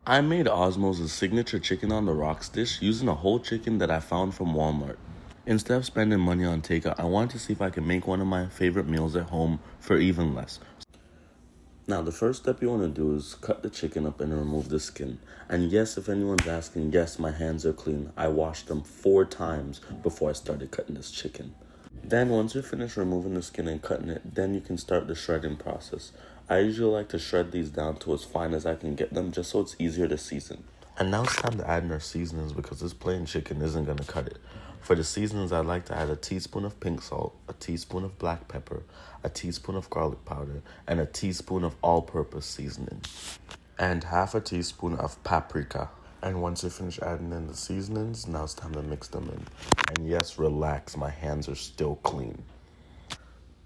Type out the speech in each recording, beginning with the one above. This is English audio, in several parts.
I made Osmo's signature chicken on the rocks dish using a whole chicken that I found from Walmart. Instead of spending money on takeout, I wanted to see if I could make one of my favorite meals at home for even less. Now, the first step you want to do is cut the chicken up and remove the skin. And yes, if anyone's asking, yes, my hands are clean. I washed them 4 times before I started cutting this chicken. Then once you're finished removing the skin and cutting it, then you can start the shredding process. I usually like to shred these down to as fine as I can get them just so it's easier to season. And now it's time to add in our seasonings because this plain chicken isn't going to cut it. For the seasonings, I'd like to add a teaspoon of pink salt, a teaspoon of black pepper, a teaspoon of garlic powder, and a teaspoon of all-purpose seasoning. And half a teaspoon of paprika. And once you finish adding in the seasonings, now it's time to mix them in. And yes, relax, my hands are still clean.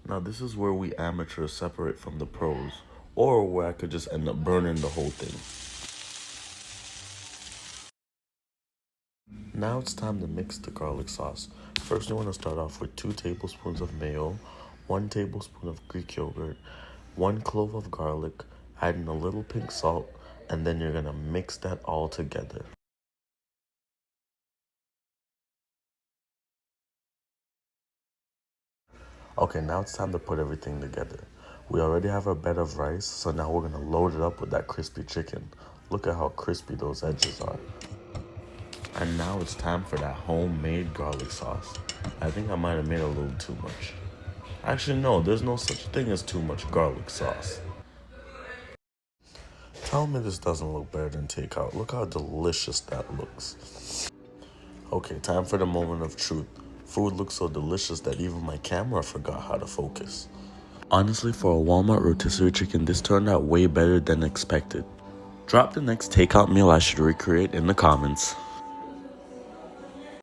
Now this is where we amateurs separate from the pros, or where I could just end up burning the whole thing. Now it's time to mix the garlic sauce. First you want to start off with 2 tablespoons of mayo, 1 tablespoon of Greek yogurt, 1 clove of garlic, adding a little pink salt, and then you're going to mix that all together. Okay, now it's time to put everything together. We already have our bed of rice, so now we're going to load it up with that crispy chicken. Look at how crispy those edges are. And now it's time for that homemade garlic sauce. I think I might have made a little too much. Actually, no, there's no such thing as too much garlic sauce. Tell me this doesn't look better than takeout. Look how delicious that looks. Okay, time for the moment of truth. Food looks so delicious that even my camera forgot how to focus. Honestly, for a Walmart rotisserie chicken, this turned out way better than expected. Drop the next takeout meal I should recreate in the comments.